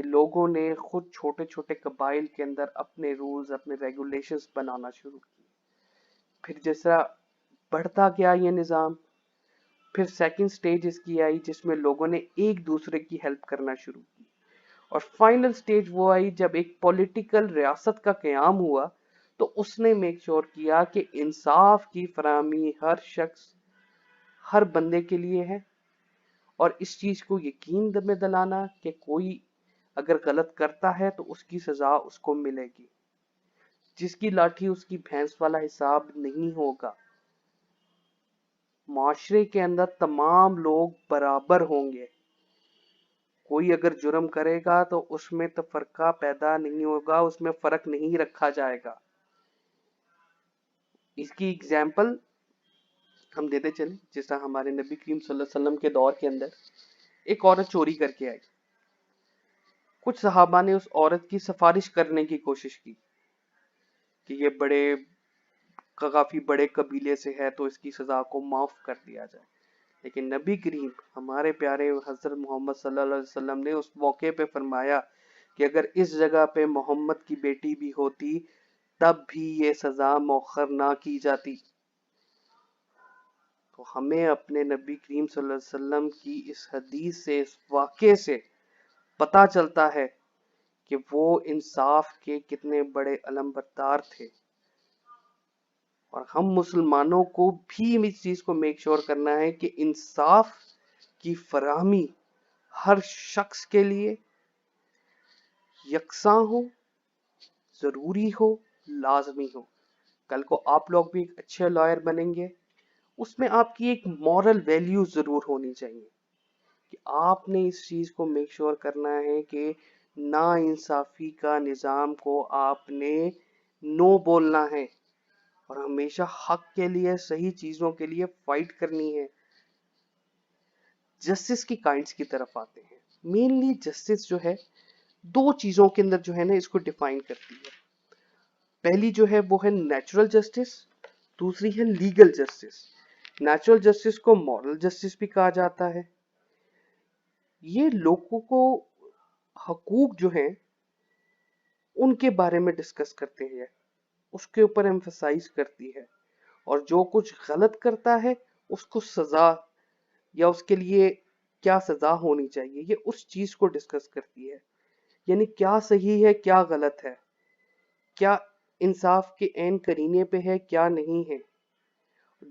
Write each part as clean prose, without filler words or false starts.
کہ لوگوں نے خود چھوٹے چھوٹے قبائل کے اندر اپنے رولز اپنے ریگولیشنز بنانا شروع کی. پھر جس طرح بڑھتا گیا یہ نظام، پھر سیکنڈ سٹیج اس کی آئی جس میں لوگوں نے ایک دوسرے کی ہیلپ کرنا شروع کی، اور فائنل سٹیج وہ آئی جب ایک پولیٹیکل ریاست کا قیام ہوا تو اس نے میک شور کیا کہ انصاف کی فراہمی ہر شخص ہر بندے کے لیے ہے، اور اس چیز کو یقین میں دلانا کہ کوئی اگر غلط کرتا ہے تو اس کی سزا اس کو ملے گی، جس کی لاٹھی اس کی بھینس والا حساب نہیں ہوگا. معاشرے کے اندر تمام لوگ برابر ہوں گے، کوئی اگر جرم کرے گا تو اس میں تفرقہ پیدا نہیں ہوگا، اس میں فرق نہیں رکھا جائے گا. اس کی اگزامپل ہم دیتے چلیں، جس طرح ہمارے نبی کریم صلی اللہ علیہ وسلم کے دور کے اندر ایک عورت چوری کر کے آئی. کچھ صحابہ نے اس عورت کی سفارش کرنے کی کوشش کی کہ یہ کافی بڑے قبیلے سے ہے تو اس کی سزا کو معاف کر دیا جائے، لیکن نبی کریم ہمارے پیارے حضرت محمد صلی اللہ علیہ وسلم نے اس موقع پہ فرمایا کہ اگر اس جگہ پہ محمد کی بیٹی بھی ہوتی تب بھی یہ سزا مؤخر نہ کی جاتی. تو ہمیں اپنے نبی کریم صلی اللہ علیہ وسلم کی اس حدیث سے، اس واقعے سے پتا چلتا ہے کہ وہ انصاف کے کتنے بڑے علم بردار تھے، اور ہم مسلمانوں کو بھی اس چیز کو میک شور کرنا ہے کہ انصاف کی فراہمی ہر شخص کے لیے یکساں ہو، ضروری ہو، لازمی ہو. کل کو آپ لوگ بھی ایک اچھے لائر بنیں گے، اس میں آپ کی ایک مورل ویلیو ضرور ہونی چاہیے کہ آپ نے اس چیز کو میک شور کرنا ہے کہ نا انصافی کا نظام کو آپ نے نو بولنا ہے، اور ہمیشہ حق کے لیے، صحیح چیزوں کے لیے فائٹ کرنی ہے. جسٹس کی کائنڈز کی طرف آتے ہیں. مینلی جسٹس جو ہے دو چیزوں کے اندر جو ہے نا اس کو ڈیفائن کرتی ہے. پہلی جو ہے وہ ہے نیچرل جسٹس، دوسری ہے لیگل جسٹس. نیچرل جسٹس کو مورل جسٹس بھی کہا جاتا ہے. یہ لوگوں کو حقوق جو ہیں ان کے بارے میں ڈسکس کرتے ہیں، اس کے اوپر ایمفسائز کرتی ہے، اور جو کچھ غلط کرتا ہے اس کو سزا یا اس کے لیے کیا سزا ہونی چاہیے یہ اس چیز کو ڈسکس کرتی ہے. یعنی کیا صحیح ہے کیا غلط ہے، کیا انصاف کے عین کرینے پہ ہے کیا نہیں ہے،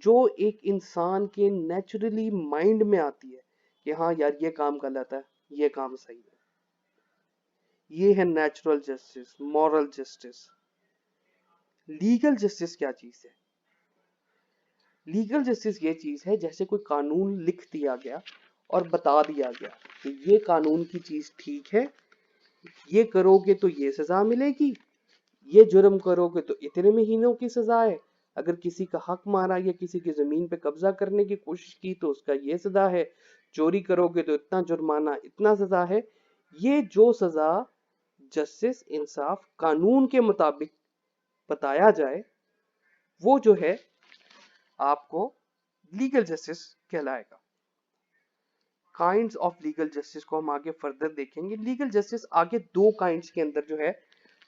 جو ایک انسان کے نیچرلی مائنڈ میں آتی ہے کہ ہاں یار یہ کام غلط ہے یہ کام صحیح ہے. یہ ہے natural justice, moral justice. Legal justice کیا چیز ہے؟ لیگل جسٹس یہ چیز ہے جیسے کوئی قانون لکھ دیا گیا اور بتا دیا گیا کہ یہ قانون کی چیز ٹھیک ہے، یہ کرو گے تو یہ سزا ملے گی، یہ جرم کرو گے تو اتنے مہینوں کی سزا ہے، اگر کسی کا حق مارا یا کسی کی زمین پہ قبضہ کرنے کی کوشش کی تو اس کا یہ سزا ہے، چوری کرو گے تو اتنا جرمانہ، اتنا سزا ہے. یہ جو سزا جسٹس انصاف قانون کے مطابق بتایا جائے وہ جو ہے آپ کو لیگل جسٹس کہلائے گا. کائنڈز آف لیگل جسٹس کو ہم آگے فردر دیکھیں گے. لیگل جسٹس آگے دو کائنڈز کے اندر جو ہے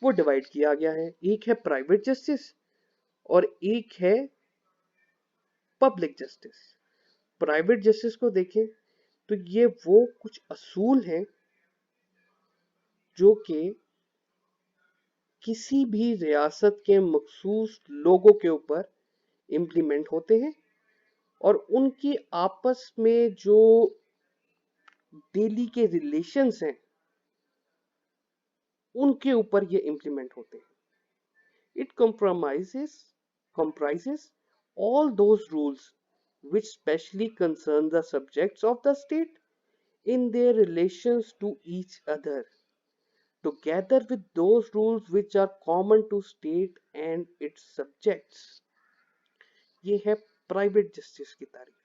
وہ ڈیوائیڈ کیا گیا ہے، ایک ہے پرائیویٹ جسٹس اور ایک ہے پبلک جسٹس. پرائیویٹ جسٹس کو دیکھیں تو یہ وہ کچھ اصول ہیں جو کہ کسی بھی ریاست کے مخصوص لوگوں کے اوپر امپلیمنٹ ہوتے ہیں، اور ان کی آپس میں جو ڈیلی کے ریلیشنز ہیں ان کے اوپر یہ امپلیمنٹ ہوتے ہیں. It comprises all those rules which specially concern the subjects of the state in their relations to each other, together with those rules which are common to state and its subjects. یہ ہے private justice کی تعریف.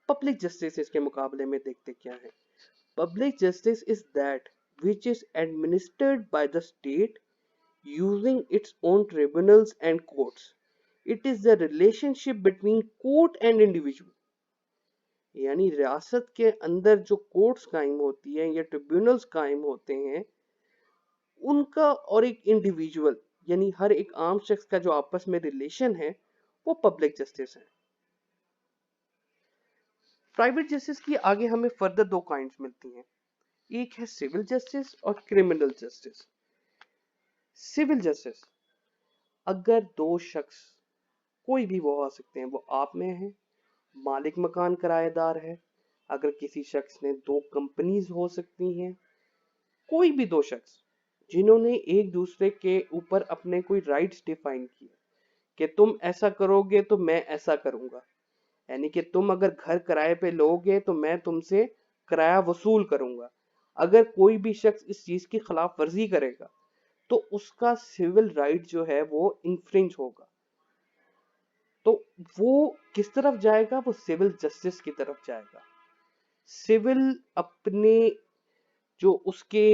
Public justice اس کے مقابلے میں دیکھتے کیا ہے. Public justice is that which is administered by the state using its own tribunals and courts. It is the relationship between court and individual. یعنی ریاست کے اندر جو کورٹس قائم ہوتی ہیں یا ٹریبیونلز قائم ہوتے ہیں ان کا اور ایک انڈیویجول یعنی ہر ایک عام شخص کا جو آپس میں ریلیشن ہے وہ پبلک جسٹس ہے. پرائیویٹ جسٹس کی آگے ہمیں فردر دو کائنڈز ملتی ہیں. ایک ہے سول جسٹس اور کرمنل جسٹس. سول جسٹس اگر دو شخص کوئی بھی وہ ہو سکتے ہیں, وہ آپ میں ہیں, مالک مکان کرایہ دار ہے, اگر کسی شخص نے دو کمپنیز ہو سکتی ہیں, کوئی بھی دو شخص جنہوں نے ایک دوسرے کے اوپر اپنے کوئی رائٹس ڈیفائن کیے کہ تم ایسا کرو گے تو میں ایسا کروں گا, یعنی کہ تم اگر گھر کرائے پہ لو گے تو میں تم سے کرایہ وصول کروں گا. اگر کوئی بھی شخص اس چیز کی خلاف ورزی کرے گا تو اس کا سول رائٹ جو ہے وہ انفرنج ہوگا. تو وہ کس طرف جائے گا؟ وہ سول جسٹس کی طرف جائے گا. سول اپنے جو اس کے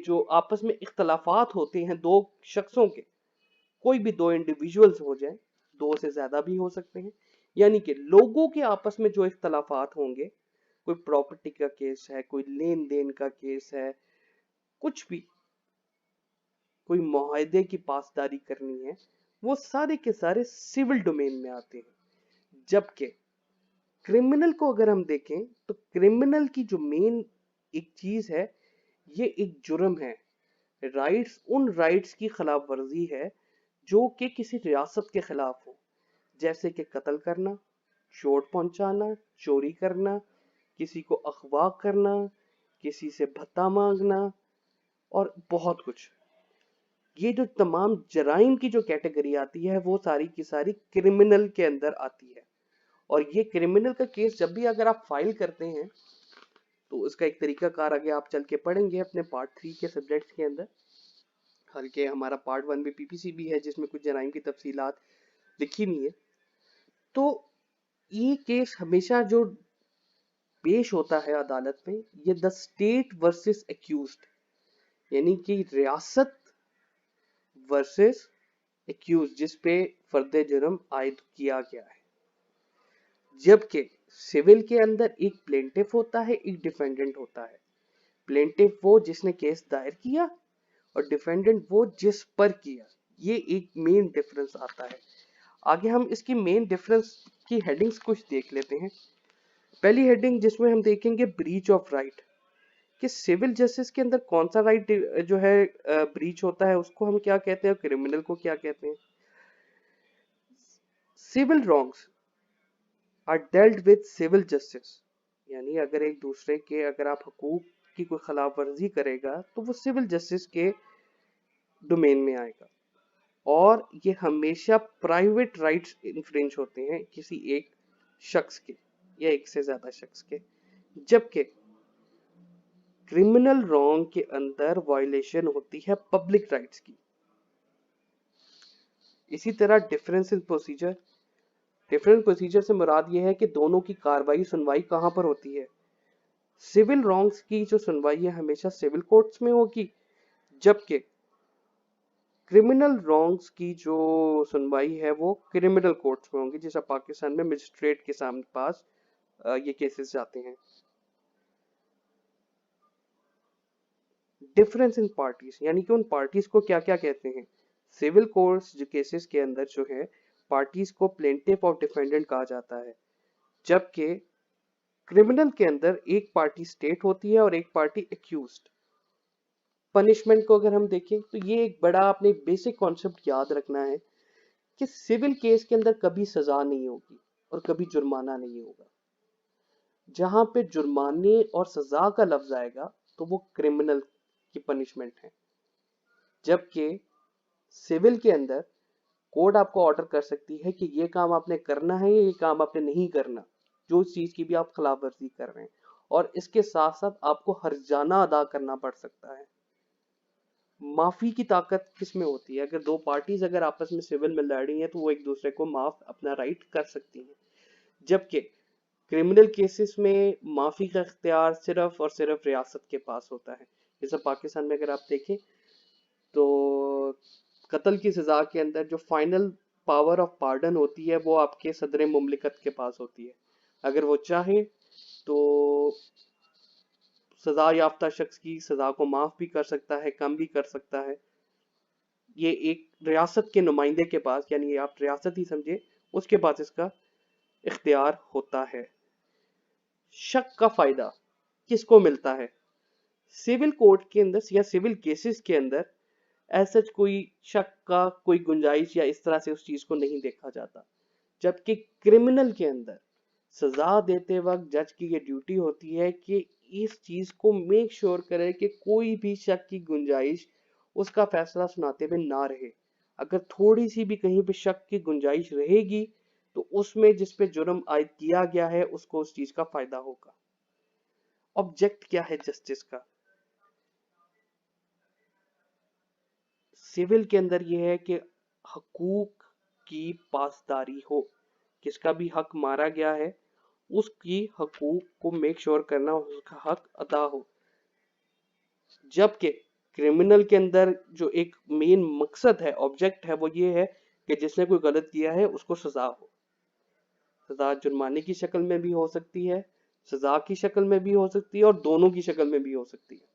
جو آپس میں اختلافات ہوتے ہیں دو شخصوں کے, کوئی بھی دو انڈیویجولز ہو جائیں, دو سے زیادہ بھی ہو سکتے ہیں, یعنی کہ لوگوں کے آپس میں جو اختلافات ہوں گے, کوئی پراپرٹی کا کیس ہے, کوئی لین دین کا کیس ہے, کچھ بھی کوئی معاہدے کی پاسداری کرنی ہے, وہ سارے کے سارے سول ڈومین میں آتے ہیں. جبکہ کرمنل کو اگر ہم دیکھیں تو کرمنل کی جو مین ایک چیز ہے, یہ ایک جرم ہے. رائٹس ان رائٹس کی خلاف ورزی ہے جو کہ کسی ریاست کے خلاف ہو, جیسے کہ قتل کرنا, چوٹ پہنچانا, چوری کرنا, کسی کو اغوا کرنا, کسی سے بھتہ مانگنا, اور بہت کچھ. یہ جو تمام جرائم کی جو کیٹیگری آتی ہے وہ ساری کی ساری کرمنل کے اندر آتی ہے. اور یہ کرمنل کا کیس جب بھی اگر آپ فائل کرتے ہیں تو اس کا ایک طریقہ کار آگے آپ چل کے پڑھیں گے اپنے پارٹ 3 کے سبجیکٹس کے اندر. حالانکہ ہمارا پارٹ 1 بھی پی پی سی بھی ہے جس میں کچھ جرائم کی تفصیلات لکھی نہیں ہے. تو یہ کیس ہمیشہ جو پیش ہوتا ہے عدالت میں, یہ دا اسٹیٹ ورسز ایکیوزڈ, یعنی کہ ریاست ورسز ایکیوز, جس پہ فرد جرم عائد کیا گیا ہے. جبکہ سول کے اندر ایک پلینٹف ہوتا ہے, ایک ڈیفینڈنٹ ہوتا ہے. پلینٹف وہ جس نے کیس دائر کیا اور ڈیفینڈنٹ وہ جس پر کیا. یہ ایک مین ڈیفرنس آتا ہے. آگے ہم اس کی مین ڈیفرنس کی ہیڈنگز کچھ دیکھ لیتے ہیں. پہلی ہیڈنگ جس میں ہم دیکھیں گے بریچ آف رائٹ, کہ سول جسٹس کے اندر کون سا رائٹ جو ہے بریچ ہوتا ہے, اس کو ہم کیا کہتے ہیں, کرمنل کو کیا کہتے ہیں. Civil wrongs are dealt with civil justice, یعنی اگر ایک دوسرے کے اگر آپ حقوق کی کوئی خلاف ورزی کرے گا تو وہ سول جسٹس کے ڈومین میں آئے گا, اور یہ ہمیشہ پرائیویٹ رائٹس انفرنج ہوتے ہیں کسی ایک شخص کے یا ایک سے زیادہ شخص کے. جبکہ کرمنل رانگ کے اندر وائلیشن ہوتی ہے پبلک رائٹس کی. اسی طرح difference in procedure, different procedure سے مراد یہ ہے کہ دونوں کی کاروائی سنوائی کہاں پر ہوتی ہے. سول رانگس کی جو سنوائی ہے ہمیشہ سول کورٹس میں ہوگی, جبکہ کرمنل رانگس کی جو سنوائی ہے وہ کرمنل کورٹس میں ہوگی, جیسا پاکستان میں مجسٹریٹ کے سامنے پاس یہ کیسز جاتے ہیں. ڈفرنس ان پارٹیز, یعنی کہ ان پارٹیز کو کیا کیا کہتے ہیں. سول کورٹس جو کیسز کے اندر جو ہے پارٹیز کو پلینٹف اور ڈیفینڈنٹ کہا جاتا ہے, جبکہ کرمنل کے اندر ایک پارٹی سٹیٹ ہوتی ہے اور ایک پارٹی ایکیوزڈ. پنشمنٹ کو اگر ہم دیکھیں تو یہ ایک بڑا اپنے بیسک کانسیپٹ یاد رکھنا ہے کہ سول کیس کے اندر کبھی سزا نہیں ہوگی اور کبھی جرمانہ نہیں ہوگا. جہاں پہ جرمانے اور سزا کا لفظ آئے گا تو وہ کرمنل کی پنشمنٹ ہے, جبکہ سول کے اندر کورٹ آپ کو آرڈر کر سکتی ہے کہ یہ کام آپ نے کرنا ہے یا یہ کام آپ نے نہیں کرنا, جو اس چیز کی بھی آپ خلاف ورزی کر رہے ہیں, اور اس کے ساتھ ساتھ آپ کو ہرجانہ ادا کرنا پڑ سکتا ہے. معافی کی طاقت کس میں ہوتی ہے؟ اگر دو پارٹیز اگر آپس میں سول میں لڑ رہی ہیں تو وہ ایک دوسرے کو معاف اپنا رائٹ کر سکتی ہیں, جبکہ کرمنل کیسز میں معافی کا اختیار صرف اور صرف ریاست کے پاس ہوتا ہے. جیسا پاکستان میں اگر آپ دیکھیں تو قتل کی سزا کے اندر جو فائنل پاور آف پارڈن ہوتی ہے وہ آپ کے صدر مملکت کے پاس ہوتی ہے. اگر وہ چاہے تو سزا یافتہ شخص کی سزا کو معاف بھی کر سکتا ہے، کم بھی کر سکتا ہے. یہ ایک ریاست کے نمائندے کے پاس، یعنی آپ ریاست ہی سمجھے، اس کے پاس اس کا اختیار ہوتا ہے. شک کا فائدہ کس کو ملتا ہے؟ سول کورٹ کے اندر یا سول کیسز کے اندر ایسا کوئی شک کا کوئی گنجائش یا اس طرح سے اس چیز کو نہیں دیکھا جاتا. جبکہ کرمنل کے اندر سزا دیتے وقت جج کی یہ ڈیوٹی ہوتی ہے کہ اس چیز کو میک شور کرے کہ کوئی بھی شک کی گنجائش اس کا فیصلہ سناتے ہوئے نہ رہے. اگر تھوڑی سی بھی کہیں پہ شک کی گنجائش رہے گی تو اس میں جس پہ جرم عائد کیا گیا ہے اس کو اس چیز کا فائدہ ہوگا. آبجیکٹ کیا ہے جسٹس کا؟ سول کے اندر یہ ہے کہ حقوق کی پاسداری ہو، کس کا بھی حق مارا گیا ہے اس کی حقوق کو میک شور کرنا اس کا حق ادا ہو. جبکہ کرمنل کے اندر جو ایک مین مقصد ہے، آبجیکٹ ہے، وہ یہ ہے کہ جس نے کوئی غلط کیا ہے اس کو سزا ہو. سزا جرمانے کی شکل میں بھی ہو سکتی ہے، سزا کی شکل میں بھی ہو سکتی ہے، اور دونوں کی شکل میں بھی ہو سکتی ہے.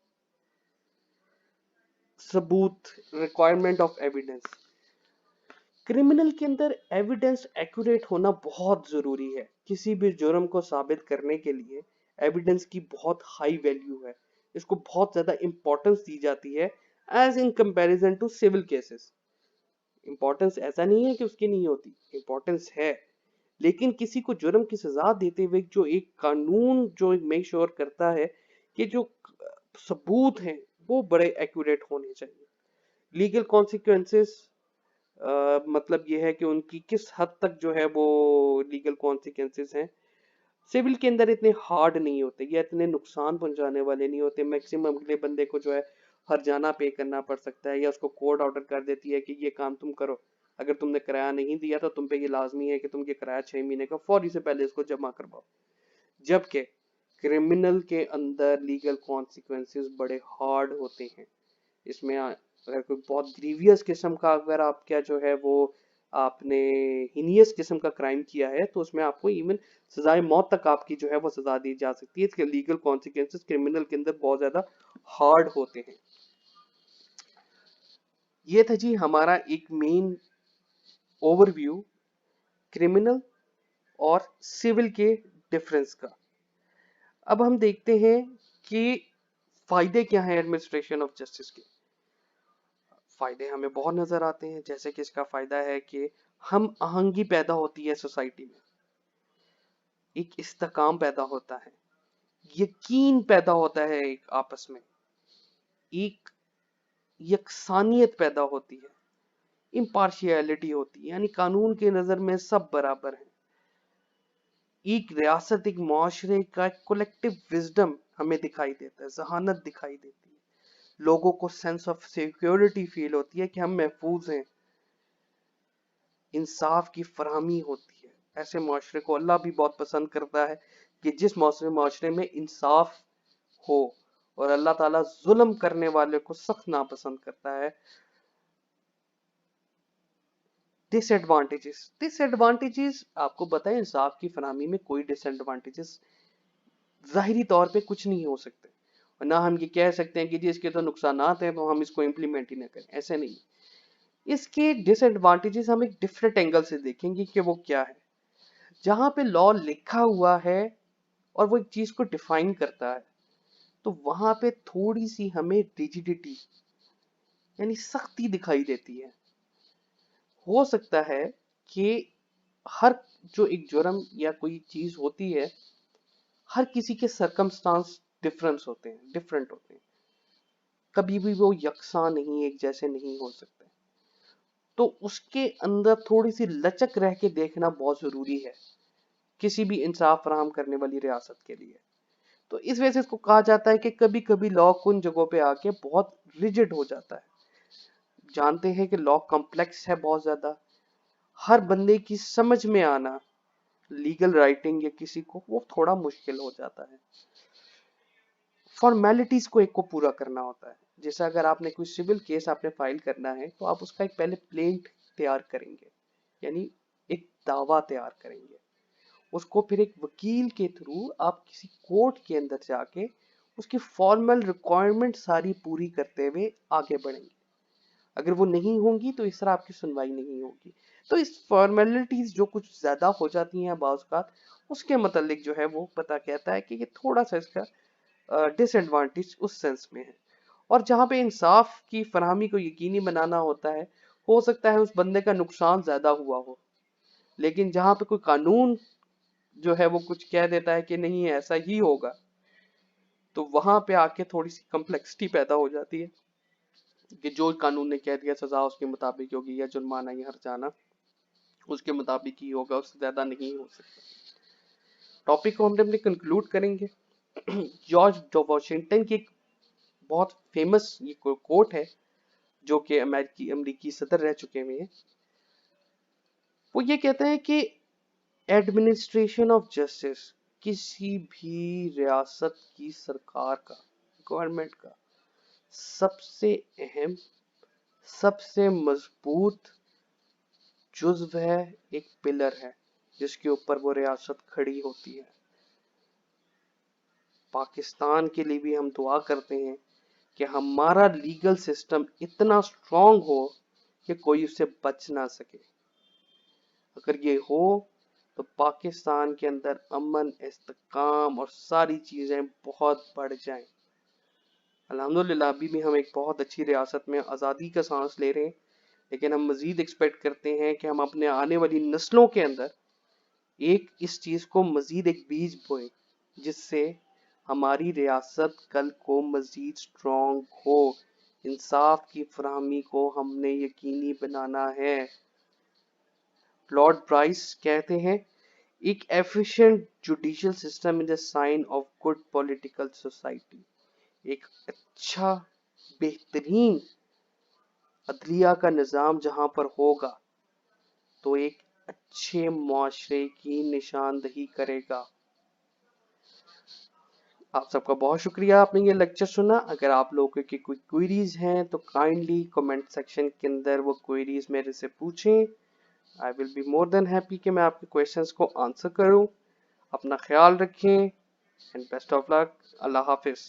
ثبوت، ریکوائرمنٹ آف ایویڈنس. کرمنل کے اندر ایویڈنس ایکوریٹ ہونا بہت ضروری ہے. کسی بھی جرم کو ثابت کرنے کے لیے ایویڈنس کی بہت ہائی ویلیو ہے، اس کو بہت زیادہ امپورٹنس دی جاتی ہے as in comparison to civil cases. Importance ایسا نہیں ہے کہ اس کی نہیں ہوتی، امپورٹنس ہے، لیکن کسی کو جرم کی سزا دیتے ہوئے جو ایک قانون جو میک شور کرتا ہے کہ جو ثبوت ہیں وہ بڑے ایکوریٹ ہونے چاہیے. لیگل کانسیکوینسز مطلب یہ ہے کہ ان کی کس حد تک جو ہے وہ لیگل کانسیکوینسز ہیں. سول کے اندر اتنے ہارڈ نہیں ہوتے یا اتنے نقصان پہنچانے والے نہیں ہوتے. میکسیمم اگلے بندے کو جو ہے ہرجانہ پے کرنا پڑ سکتا ہے یا اس کو کورٹ آرڈر کر دیتی ہے کہ یہ کام تم کرو، اگر تم نے کرایہ نہیں دیا تو تم پہ یہ لازمی ہے کہ تم یہ کرایہ 6 مہینے کا فوری سے پہلے اس کو جمع کرواؤ. جبکہ کرمنل کے اندر لیگل کانسیکوینسز بڑے ہارڈ ہوتے ہیں. اس میں اگر کوئی بہت گریویس قسم کا اگر آپ کیا جو ہے وہ آپ نے ہینیس قسم کا کرائم کیا ہے تو اس میں آپ کو ایون سزائے موت تک آپ کی جو ہے وہ سزا دی جا سکتی ہے. اس کے لیگل کانسیکوینسز کرمنل کے اندر بہت زیادہ ہارڈ ہوتے ہیں. یہ تھا جی ہمارا ایک مین اوور ویو کرمنل اور سول کے ڈفرنس کا. اب ہم دیکھتے ہیں کہ فائدے کیا ہیں ایڈمنسٹریشن آف جسٹس کے. فائدے ہمیں بہت نظر آتے ہیں، جیسے کہ اس کا فائدہ ہے کہ ہم آہنگی پیدا ہوتی ہے سوسائٹی میں، ایک استحکام پیدا ہوتا ہے، یقین پیدا ہوتا ہے ایک آپس میں، ایک یکسانیت پیدا ہوتی ہے، امپارشیلٹی ہوتی ہے، یعنی قانون کے نظر میں سب برابر ہیں. ایک ریاست، ایک معاشرے کا کولیکٹیو وزڈم ہمیں دکھائی دیتا ہے، ذہانت دکھائی دیتی ہے. لوگوں کو سینس آف سیکیورٹی فیل ہوتی ہے کہ ہم محفوظ ہیں، انصاف کی فراہمی ہوتی ہے. ایسے معاشرے کو اللہ بھی بہت پسند کرتا ہے کہ جس معاشرے میں انصاف ہو، اور اللہ تعالیٰ ظلم کرنے والے کو سخت ناپسند کرتا ہے. ڈس ایڈوانٹیجز آپ کو بتائیں، انصاف کی فراہمی میں کوئی ڈس ایڈوانٹیجز ظاہری طور پہ کچھ نہیں ہو سکتے، اور نہ ہم یہ کہہ سکتے ہیں کہ جی اس کے تو نقصانات ہیں تو ہم اس کو امپلیمنٹ ہی نہ کریں. ایسے نہیں. اس کے ڈس ایڈوانٹیجز ہم ایک ڈفرینٹ اینگل سے دیکھیں گے کہ وہ کیا ہے. جہاں پہ لا لکھا ہوا ہے اور وہ ایک چیز کو ڈیفائن کرتا ہے تو وہاں پہ تھوڑی سی ہمیں ریجیڈیٹی یعنی سختی دکھائی دیتی ہے. ہو سکتا ہے کہ ہر جو ایک جرم یا کوئی چیز ہوتی ہے ہر کسی کے سرکمسٹانس ڈفرنٹ ہوتے ہیں، کبھی بھی وہ یکساں نہیں، ایک جیسے نہیں ہو سکتے. تو اس کے اندر تھوڑی سی لچک رہ کے دیکھنا بہت ضروری ہے کسی بھی انصاف فراہم کرنے والی ریاست کے لیے. تو اس وجہ سے اس کو کہا جاتا ہے کہ کبھی کبھی لا کن جگہوں پہ آ کے بہت ریجڈ ہو جاتا ہے. جانتے ہیں کہ لا کمپلیکس ہے بہت زیادہ، ہر بندے کی سمجھ میں آنا لیگل رائٹنگ یا کسی کو وہ تھوڑا مشکل ہو جاتا ہے. فارمیلٹیز کو ایک کو پورا کرنا ہوتا ہے. جیسا اگر آپ نے کوئی سول کیس آپ نے فائل کرنا ہے تو آپ اس کا ایک پہلے پلینٹ تیار کریں گے، یعنی ایک دعویٰ تیار کریں گے. اس کو پھر ایک وکیل کے تھرو آپ کسی کورٹ کے اندر جا کے اس کی فارمل ریکوائرمنٹ ساری پوری کرتے ہوئے آگے بڑھیں گے. اگر وہ نہیں ہوں گی تو اس طرح آپ کی سنوائی نہیں ہوگی. تو اس فارمیلٹیز جو کچھ زیادہ ہو جاتی ہیں بعض اوقات، اس کے متعلق جو ہے وہ پتہ کہتا ہے کہ یہ تھوڑا سا اس کا ڈس ایڈوانٹیج اس سینس میں ہے. اور جہاں پہ انصاف کی فراہمی کو یقینی بنانا ہوتا ہے، ہو سکتا ہے اس بندے کا نقصان زیادہ ہوا ہو، لیکن جہاں پہ کوئی قانون جو ہے وہ کچھ کہہ دیتا ہے کہ نہیں ایسا ہی ہوگا، تو وہاں پہ آ کے تھوڑی سی کمپلیکسٹی پیدا ہو جاتی ہے کہ جو قانون نے کہہ دیا سزا اس کے مطابق ہوگی، یا جرمانہ یا ہر جانا اس کے مطابق ہی ہوگا، اس سے زیادہ نہیں ہو سکتا. ٹاپک کو ہم اپنے کنکلوڈ کریں گے. جارج واشنگٹن کی ایک بہت فیمس یہ کوٹ ہے جو کہ امریکی صدر رہ چکے ہوئے ہیں. وہ یہ کہتے ہیں کہ ایڈمنسٹریشن آف جسٹس کسی بھی ریاست کی سرکار کا، گورنمنٹ کا سب سے اہم، سب سے مضبوط جزو ہے، ایک پلر ہے جس کے اوپر وہ ریاست کھڑی ہوتی ہے. پاکستان کے لیے بھی ہم دعا کرتے ہیں کہ ہمارا لیگل سسٹم اتنا سٹرونگ ہو کہ کوئی اسے بچ نہ سکے. اگر یہ ہو تو پاکستان کے اندر امن، استحکام اور ساری چیزیں بہت بڑھ جائیں. الحمدللہ ابھی بھی ہم ایک بہت اچھی ریاست میں آزادی کا سانس لے رہے ہیں، لیکن ہم مزید ایکسپیکٹ کرتے ہیں کہ ہم اپنے آنے والی نسلوں کے اندر ایک اس چیز کو مزید ایک بیج بوئیں جس سے ہماری ریاست کل کو مزید سٹرونگ ہو. انصاف کی فراہمی کو ہم نے یقینی بنانا ہے. لارڈ برائس کہتے ہیں ایک efficient judicial system is a sign of good political society. ایک اچھا بہترین عدلیہ کا نظام جہاں پر ہوگا تو ایک اچھے معاشرے کی نشاندہی کرے گا. آپ سب کا بہت شکریہ آپ نے یہ لیکچر سنا. اگر آپ لوگوں کی کوئی کوئریز ہیں تو کائنڈلی کمنٹ سیکشن کے اندر وہ کوئریز میرے سے پوچھیں. I will be more than happy کہ میں آپ کے کوئسچنز کو آنسر کروں. اپنا خیال رکھیں and best of luck. اللہ حافظ.